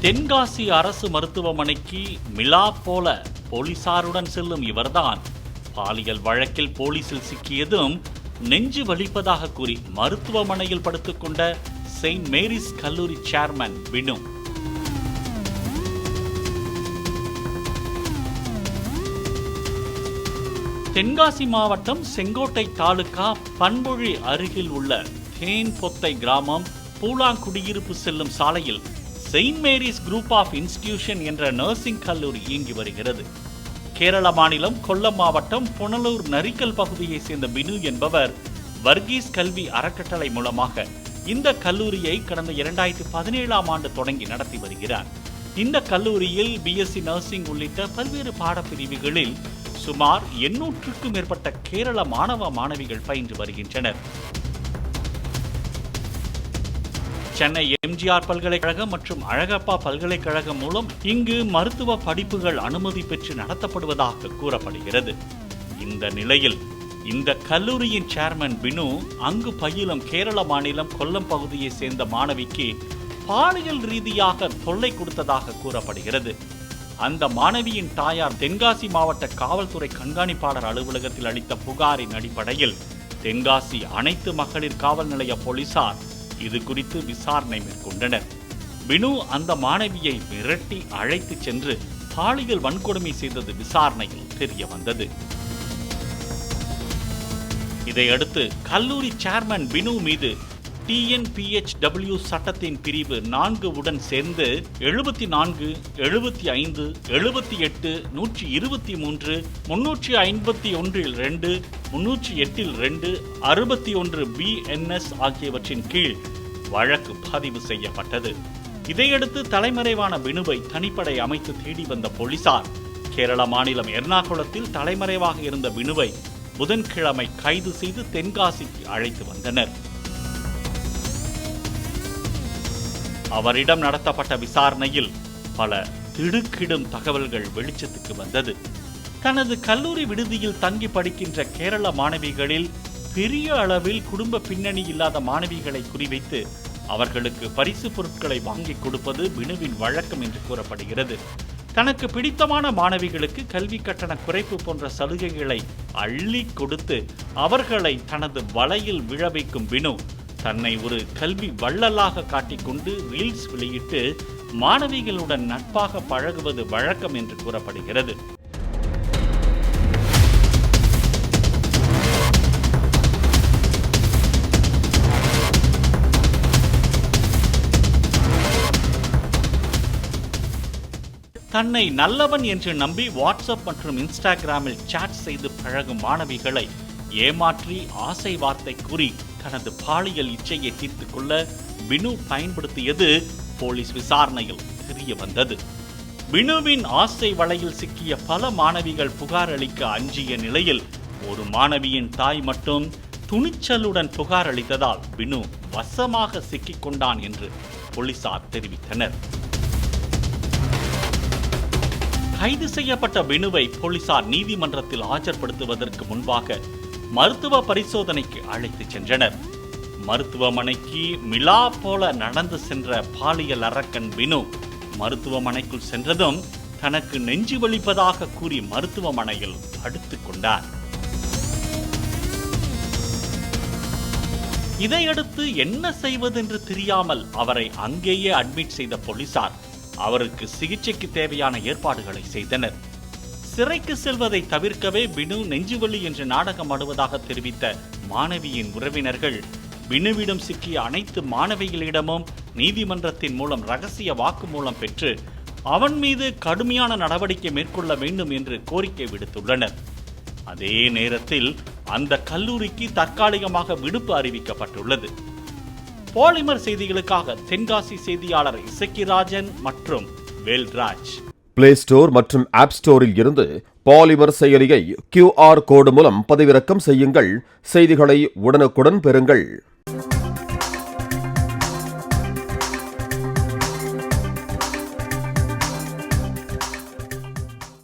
தென்காசி அரசு மருத்துவமனைக்கு மிலா போல போலீசாருடன் செல்லும் இவர்தான் பாலியல் வழக்கில் போலீசில் சிக்கியதும் நெஞ்சு வலிப்பதாக கூறி மருத்துவமனையில் படுத்துக்கொண்ட செயின்ட் மேரிஸ் கல்லூரி சேர்மன் பினு. தென்காசி மாவட்டம் செங்கோட்டை தாலுகா பண்பொழி அருகில் உள்ள தேன்பொத்தை கிராமம் பூலாங்குடியிருப்பு செல்லும் சாலையில் Saint Mary's group of institution என்ற நர்சிங் கல்லூரி இயங்கி வருகிறது. கேரள மாநிலம் கொல்லம் மாவட்டம் புனலூர் நரிக்கல் பகுதியை சேர்ந்த பினு என்பவர் வர்கீஸ் கல்வி அறக்கட்டளை மூலமாக இந்த கல்லூரியை கடந்த 2017ஆம் ஆண்டு தொடங்கி நடத்தி வருகிறார். இந்த கல்லூரியில் பிஎஸ்சி நர்சிங் உள்ளிட்ட பல்வேறு பாடப்பிரிவுகளில் சுமார் 800க்கும் மேற்பட்ட கேரள மாணவ மாணவிகள் பயின்று வருகின்றனர். சென்னை எம்ஜிஆர் பல்கலைக்கழகம் மற்றும் அழகப்பா பல்கலைக்கழகம் மூலம் இங்கு மருத்துவ படிப்புகள் அனுமதி பெற்று நடத்தப்படுவதாக கூறப்படுகிறது. இந்த நிலையில் இந்த கல்லூரியின் சேர்மன் பினு அங்கு பயிலும் கேரள மாநிலம் கொல்லம் பகுதியை சேர்ந்த மாணவிக்கு பாலியல் ரீதியாக தொல்லை கொடுத்ததாக கூறப்படுகிறது. அந்த மாணவியின் தாயார் தென்காசி மாவட்ட காவல்துறை கண்காணிப்பாளர் அலுவலகத்தில் அளித்த புகாரின் அடிப்படையில் தென்காசி அனைத்து மகளிர் காவல் நிலைய போலீசார் இது குறித்து விசாரணை மேற்கொண்டனர். பினு அந்த மாணவியை மிரட்டி அழைத்து சென்று பாலியல் வன்கொடுமை செய்தது விசாரணையில் தெரிய வந்தது. இதையடுத்து கல்லூரி சேர்மன் பினு மீது TNPHW சட்டத்தின் பிரிவு 4 உடன் சேர்ந்து 74, 75, 78, 123, 351(2), 308(2), 61(B)(NS) ஆகியவற்றின் கீழ் வழக்கு பதிவு செய்யப்பட்டது. இதையடுத்து தலைமறைவான பினுவை தனிப்படை அமைத்து தேடி வந்த போலீசார் கேரள மாநிலம் எர்ணாகுளத்தில் தலைமறைவாக இருந்த பினுவை புதன்கிழமை கைது செய்து தென்காசிக்கு அழைத்து வந்தனர். அவரிடம் நடத்தப்பட்ட விசாரணையில் பல திடுக்கிடும் தகவல்கள் வெளிச்சத்துக்கு வந்தது. தனது கல்லூரி விடுதியில் தங்கி படிக்கின்ற கேரள மாணவிகளில் பெரிய அளவில் குடும்ப பின்னணி இல்லாத மாணவிகளை குறிவைத்து அவர்களுக்கு பரிசு பொருட்களை வாங்கி கொடுப்பது பினுவின் வழக்கம் என்று கூறப்படுகிறது. தனக்கு பிடித்தமான மாணவிகளுக்கு கல்வி கட்டண குறைப்பு போன்ற சலுகைகளை அள்ளி கொடுத்து அவர்களை தனது வலையில் விழ வைக்கும் பினு தன்னை ஒரு கல்வி வள்ளலாக காட்டிக்கொண்டு ரீல்ஸ் வெளியிட்டு மாணவிகளுடன் நட்பாக பழகுவது வழக்கம் என்று கூறப்படுகிறது. தன்னை நல்லவன் என்று நம்பி வாட்ஸ்அப் மற்றும் இன்ஸ்டாகிராமில் சாட் செய்து பழகும் மாணவிகளை ஏமாற்றி ஆசை வார்த்தை கூறி தனது பாலியல் இச்சையை தீர்த்துக் கொள்ள பினு பயன்படுத்தியது போலீஸ் விசாரணையில் தெரிய வந்தது. பினுவின் ஆசை வலையில் சிக்கிய பல மாணவிகள் புகார் அளிக்க அஞ்சிய நிலையில் ஒரு மாணவியின் தாய் மட்டும் துணிச்சலுடன் புகார் அளித்ததால் பினு வசமாக சிக்கிக் கொண்டான் என்று போலீசார் தெரிவித்தனர். கைது செய்யப்பட்ட பினுவை போலீசார் நீதிமன்றத்தில் ஆஜர்படுத்துவதற்கு முன்பாக மருத்துவ பரிசோதனைக்கு அழைத்து சென்றனர். மருத்துவமனைக்கு மிலா போல நடந்து சென்ற பாலியல் அரக்கன் பினு மருத்துவமனைக்குள் சென்றதும் தனக்கு நெஞ்சு வலிப்பதாக கூறி மருத்துவமனையில் படுத்துக் கொண்டார். இதையடுத்து என்ன செய்வதென்று தெரியாமல் அவரை அங்கேயே அட்மிட் செய்த போலீசார் அவருக்கு சிகிச்சைக்கு தேவையான ஏற்பாடுகளை செய்தனர். சிறைக்கு செல்வதை தவிர்க்கவே பினு நெஞ்சுவலி என்று நாடகம் ஆடுவதாக தெரிவித்த மாணவியின் உறவினர்கள் பினுவிடம் சிக்கிய அனைத்து மாணவிகளிடமும் நீதிமன்றத்தின் மூலம் ரகசிய வாக்குமூலம் பெற்று அவன் மீது கடுமையான நடவடிக்கை மேற்கொள்ள வேண்டும் என்று கோரிக்கை விடுத்துள்ளனர். அதே நேரத்தில் அந்த கல்லூரிக்கு தற்காலிகமாக விடுப்பு அறிவிக்கப்பட்டுள்ளது. பாலிமர் செய்திகளுக்காக தென்காசி செய்தியாளர் இசக்கிராஜன் மற்றும் வேல்ராஜ். பிளே ஸ்டோர் மற்றும் ஆப் ஸ்டோரில் இருந்து பாலிமர் செயலியை QR கோடு மூலம் பதிவிறக்கம் செய்யுங்கள். செய்திகளை உடனுக்குடன் பெறுங்கள்.